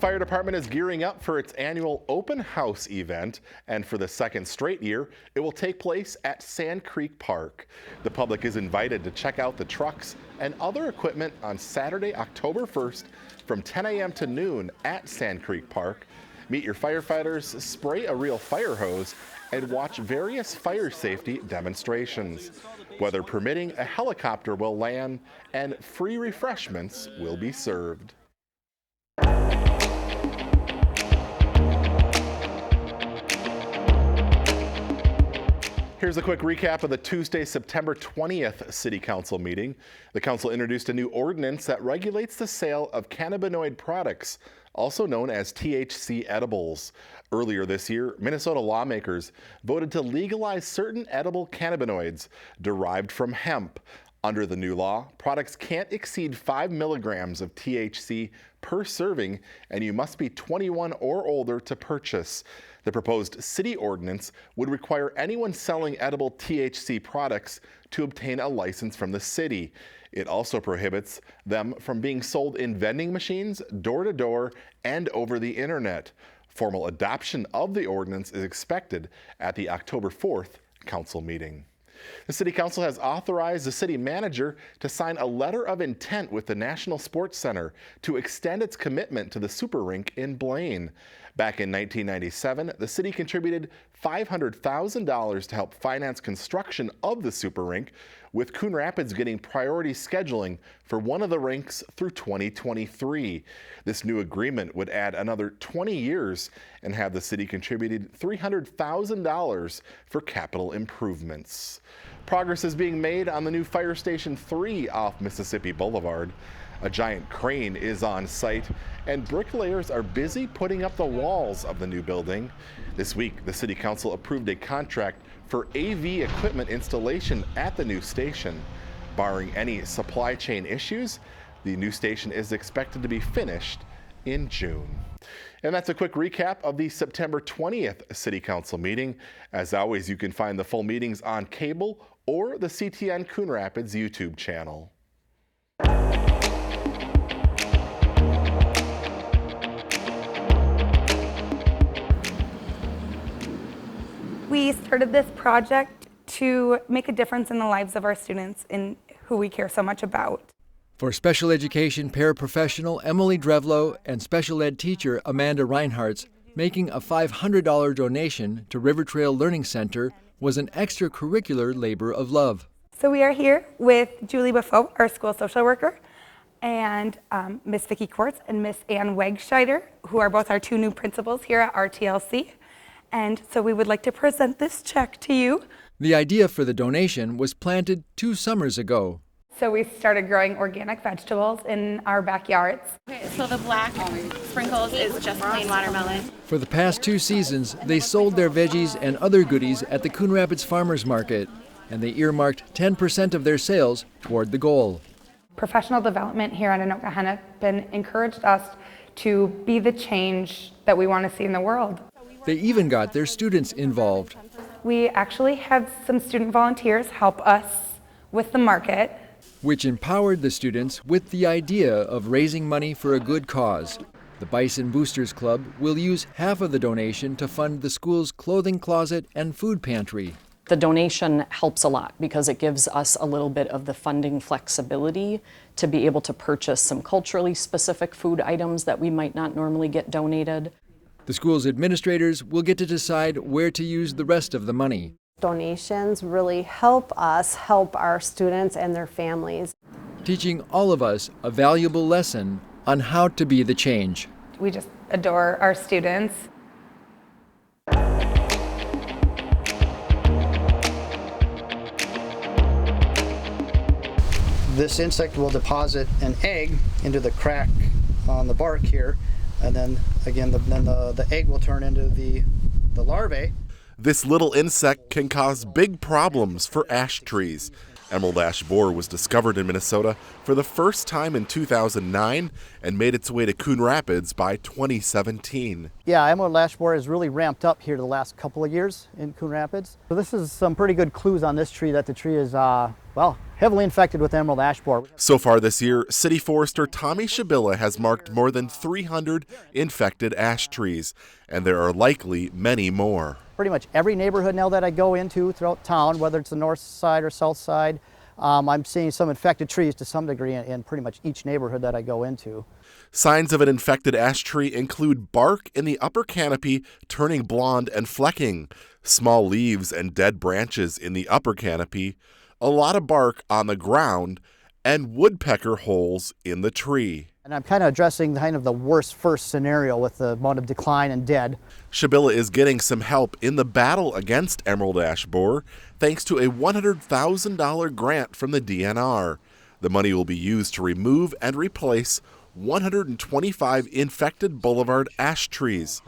Fire Department is gearing up for its annual open house event, and for the second straight year, it will take place at Sand Creek Park. The public is invited to check out the trucks and other equipment on Saturday, October 1st from 10 a.m. to noon at Sand Creek Park. Meet your firefighters, spray a real fire hose, and watch various fire safety demonstrations. Weather permitting, a helicopter will land and free refreshments will be served. Here's a quick recap of the Tuesday, September 20th City Council meeting. The council introduced a new ordinance that regulates the sale of cannabinoid products, also known as THC edibles. Earlier this year, Minnesota lawmakers voted to legalize certain edible cannabinoids derived from hemp. Under the new law, products can't exceed 5 milligrams of THC per serving, and you must be 21 or older to purchase. The proposed city ordinance would require anyone selling edible THC products to obtain a license from the city. It also prohibits them from being sold in vending machines, door-to-door, and over the internet. Formal adoption of the ordinance is expected at the October 4th council meeting. The City Council has authorized the city manager to sign a letter of intent with the National Sports Center to extend its commitment to the Super Rink in Blaine. Back in 1997, the city contributed $500,000 to help finance construction of the Super Rink, with Coon Rapids getting priority scheduling for one of the rinks through 2023. This new agreement would add another 20 years and have the city contributed $300,000 for capital improvements. Progress is being made on the new Fire Station 3 off Mississippi Boulevard. A giant crane is on site, and bricklayers are busy putting up the walls of the new building. This week, the City Council approved a contract for AV equipment installation at the new station. Barring any supply chain issues, the new station is expected to be finished in June. And that's a quick recap of the September 20th City Council meeting. As always, you can find the full meetings on cable or the CTN Coon Rapids YouTube channel. We started this project to make a difference in the lives of our students and who we care so much about. For special education paraprofessional Emily Drevlo and special ed teacher Amanda Reinhartz, making a $500 donation to River Trail Learning Center was an extracurricular labor of love. So we are here with Julie Buffo, our school social worker, and Miss Vicki Quartz and Miss Ann Wegscheider, who are both our two new principals here at RTLC. And so we would like to present this check to you. The idea for the donation was planted 2 summers ago. So we started growing organic vegetables in our backyards. Okay, so the black sprinkles is just plain watermelon. For the past 2 seasons, they sold their veggies and other goodies at the Coon Rapids Farmers Market, and they earmarked 10% of their sales toward the goal. Professional development here at Anoka Hennepin encouraged us to be the change that we want to see in the world. They even got their students involved. We actually had some student volunteers help us with the market, which empowered the students with the idea of raising money for a good cause. The Bison Boosters Club will use half of the donation to fund the school's clothing closet and food pantry. The donation helps a lot because it gives us a little bit of the funding flexibility to be able to purchase some culturally specific food items that we might not normally get donated. The school's administrators will get to decide where to use the rest of the money. Donations really help us help our students and their families. Teaching all of us a valuable lesson on how to be the change. We just adore our students. This insect will deposit an egg into the crack on the bark here, and then again the egg will turn into the larvae. This little insect can cause big problems for ash trees. Emerald ash borer was discovered in Minnesota for the first time in 2009 and made its way to Coon Rapids by 2017. Yeah, emerald ash borer has really ramped up here the last couple of years in Coon Rapids. So this is some pretty good clues on this tree that the tree is well, heavily infected with emerald ash borer. So far this year, City Forester Tommy Shabilla has marked more than 300 infected ash trees, and there are likely many more. Pretty much every neighborhood now that I go into throughout town, whether it's the north side or south side, I'm seeing some infected trees to some degree in pretty much each neighborhood that I go into. Signs of an infected ash tree include bark in the upper canopy turning blonde and flecking, small leaves and dead branches in the upper canopy, a lot of bark on the ground, and woodpecker holes in the tree. And I'm kind of addressing kind of the worst first scenario with the amount of decline and dead. Shabilla is getting some help in the battle against emerald ash borer thanks to a $100,000 grant from the DNR. The money will be used to remove and replace 125 infected boulevard ash trees.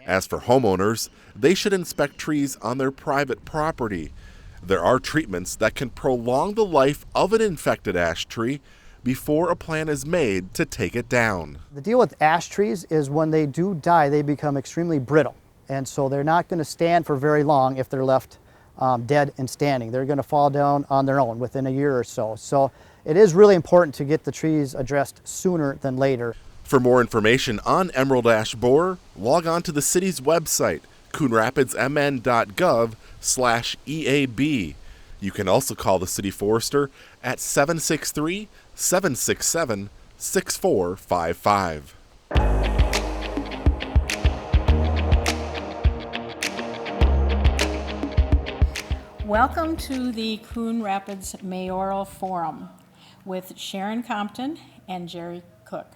As for homeowners, they should inspect trees on their private property. There are treatments that can prolong the life of an infected ash tree before a plan is made to take it down. The deal with ash trees is when they do die, they become extremely brittle. And so they're not going to stand for very long if they're left dead and standing. They're going to fall down on their own within a year or so. So it is really important to get the trees addressed sooner than later. For more information on emerald ash borer, log on to the city's website, coonrapidsmn.gov/EAB. You can also call the City Forester at 763-767-6455. Welcome to the Coon Rapids Mayoral Forum with Sharon Compton and Jerry Cook.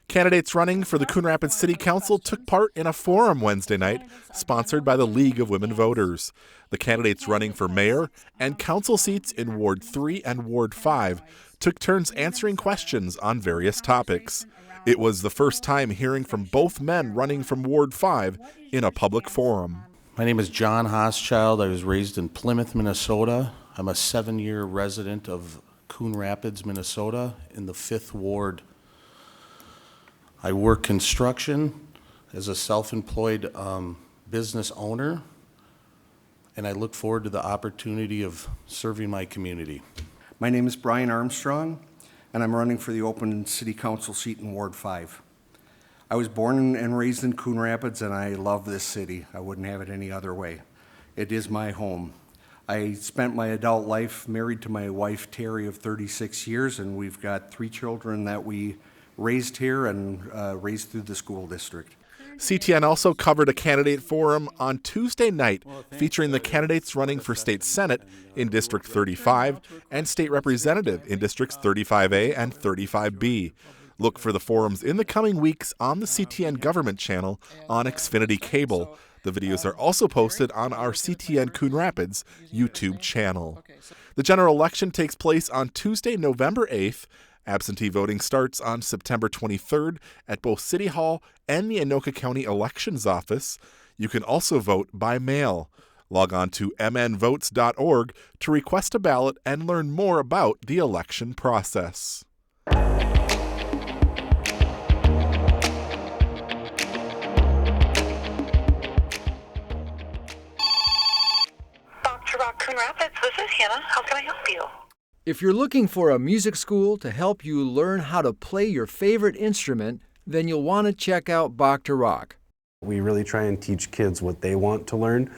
Candidates running for the Coon Rapids City Council took part in a forum Wednesday night, sponsored by the League of Women Voters. The candidates running for mayor and council seats in Ward 3 and Ward 5 took turns answering questions on various topics. It was the first time hearing from both men running from Ward 5 in a public forum. My name is John Hoschild. I was raised in Plymouth, Minnesota. I'm a 7-year resident of Coon Rapids, Minnesota, in the 5th Ward. I work construction as a self-employed business owner, and I look forward to the opportunity of serving my community. My name is Brian Armstrong, and I'm running for the open city council seat in Ward 5. I was born and raised in Coon Rapids, and I love this city. I wouldn't have it any other way. It is my home. I spent my adult life married to my wife, Terry, of 36 years, and we've got 3 children that we raised here and raised through the school district. CTN also covered a candidate forum on Tuesday night featuring the candidates running for state senate in District 35 and state representative in Districts 35A and 35B. Look for the forums in the coming weeks on the CTN government channel on Xfinity Cable. The videos are also posted on our CTN Coon Rapids YouTube channel. The general election takes place on Tuesday, November 8th. Absentee voting starts on September 23rd at both City Hall and the Anoka County Elections Office. You can also vote by mail. Log on to mnvotes.org to request a ballot and learn more about the election process. Dr. Rock Coon Rapids, this is Hannah. How can I help you? If you're looking for a music school to help you learn how to play your favorite instrument, then you'll want to check out Bach to Rock. We really try and teach kids what they want to learn,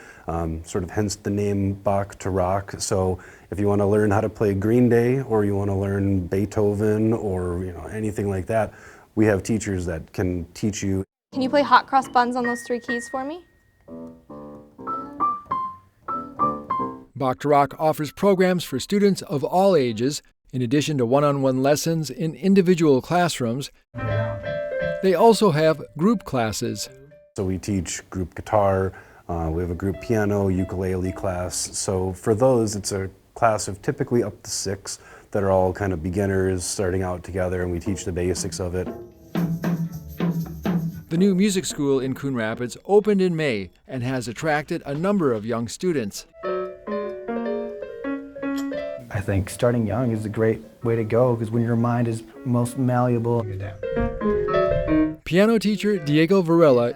sort of hence the name Bach to Rock. So if you want to learn how to play Green Day, or you want to learn Beethoven, or anything like that, we have teachers that can teach you. Can you play hot cross buns on those 3 keys for me? Bach to Rock offers programs for students of all ages. In addition to one-on-one lessons in individual classrooms, they also have group classes. So we teach group guitar, we have a group piano, ukulele class. So for those, it's a class of typically up to 6 that are all kind of beginners starting out together, and we teach the basics of it. The new music school in Coon Rapids opened in May and has attracted a number of young students. I think starting young is a great way to go because when your mind is most malleable. Piano teacher Diego Varela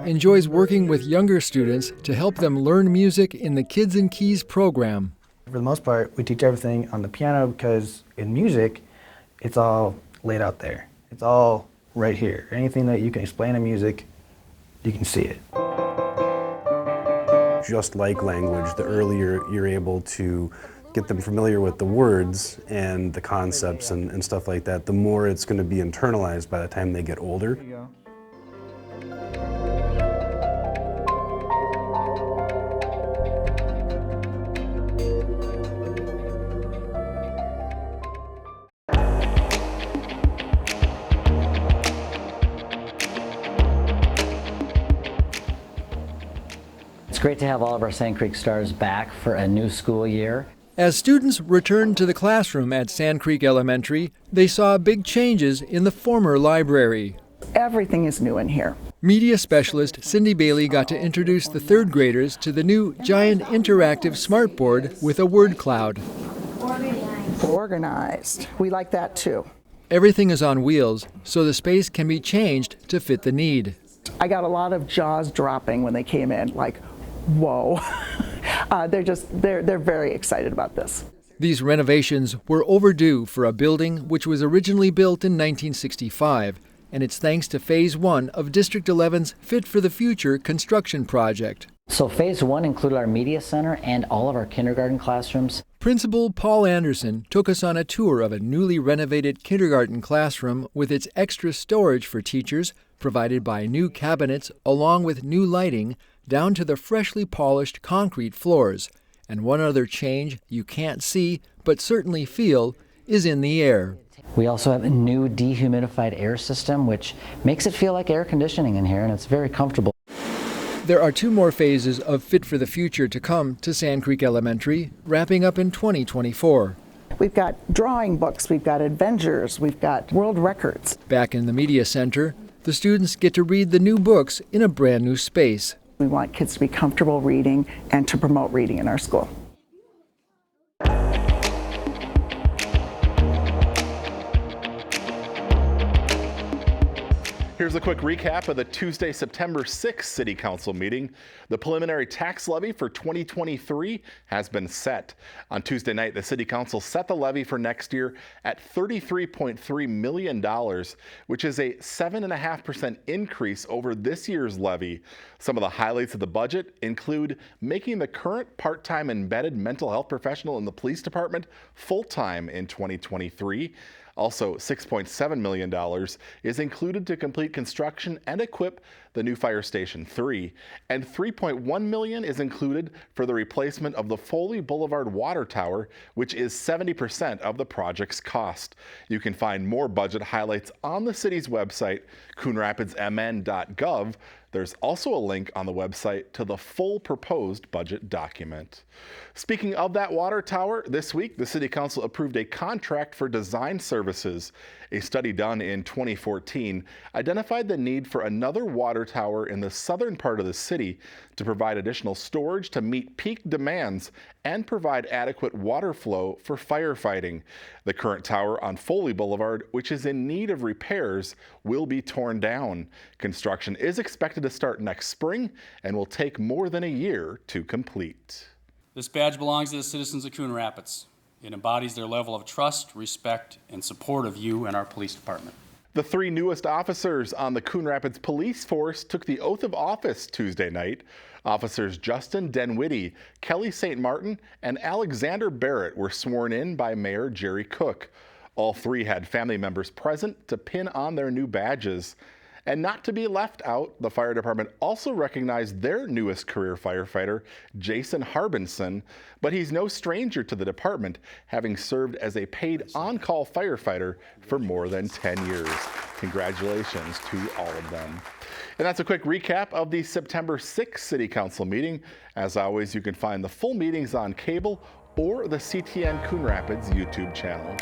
enjoys working with younger students to help them learn music in the Kids and Keys program. For the most part, we teach everything on the piano because in music, it's all laid out there. It's all right here. Anything that you can explain in music, you can see it. Just like language, the earlier you're able to get them familiar with the words and the concepts and stuff like that, the more it's going to be internalized by the time they get older. It's great to have all of our Sand Creek Stars back for a new school year. As students returned to the classroom at Sand Creek Elementary, they saw big changes in the former library. Everything is new in here. Media specialist Cindy Bailey got to introduce the third graders to the new giant interactive smartboard with a word cloud. Organized. We like that too. Everything is on wheels, so the space can be changed to fit the need. I got a lot of jaws dropping when they came in, like, whoa. They're very excited about this. These renovations were overdue for a building which was originally built in 1965, and it's thanks to Phase 1 of District 11's Fit for the Future construction project. So Phase 1 included our media center and all of our kindergarten classrooms. Principal Paul Anderson took us on a tour of a newly renovated kindergarten classroom with its extra storage for teachers, provided by new cabinets along with new lighting, down to the freshly polished concrete floors. And one other change you can't see but certainly feel is in the air. We also have a new dehumidified air system, which makes it feel like air conditioning in here, and it's very comfortable. There are 2 more phases of Fit for the Future to come to Sand Creek Elementary, wrapping up in 2024. We've got drawing books, we've got adventures, we've got world records. Back in the Media Center, the students get to read the new books in a brand new space. We want kids to be comfortable reading and to promote reading in our school. Here's a quick recap of the Tuesday, September 6th City Council meeting. The preliminary tax levy for 2023 has been set. On Tuesday night, the City Council set the levy for next year at $33.3 million, which is a 7.5% increase over this year's levy. Some of the highlights of the budget include making the current part-time embedded mental health professional in the police department full-time in 2023. Also, $6.7 million is included to complete construction and equip the new Fire Station 3, and $3.1 million is included for the replacement of the Foley Boulevard water tower, which is 70% of the project's cost. You can find more budget highlights on the city's website, coonrapidsmn.gov. There's also a link on the website to the full proposed budget document. Speaking of that water tower, this week the City Council approved a contract for design services. A study done in 2014 identified the need for another water tower in the southern part of the city to provide additional storage to meet peak demands and provide adequate water flow for firefighting. The current tower on Foley Boulevard, which is in need of repairs, will be torn down. Construction is expected to start next spring and will take more than a year to complete. This badge belongs to the citizens of Coon Rapids. It embodies their level of trust, respect, and support of you and our police department. The 3 newest officers on the Coon Rapids Police Force took the oath of office Tuesday night. Officers Justin Denwitty, Kelly St. Martin, and Alexander Barrett were sworn in by Mayor Jerry Cook. All 3 had family members present to pin on their new badges. And not to be left out, the fire department also recognized their newest career firefighter, Jason Harbinson, but he's no stranger to the department, having served as a paid on-call firefighter for more than 10 years. Congratulations to all of them. And that's a quick recap of the September 6th City Council meeting. As always, you can find the full meetings on cable or the CTN Coon Rapids YouTube channel.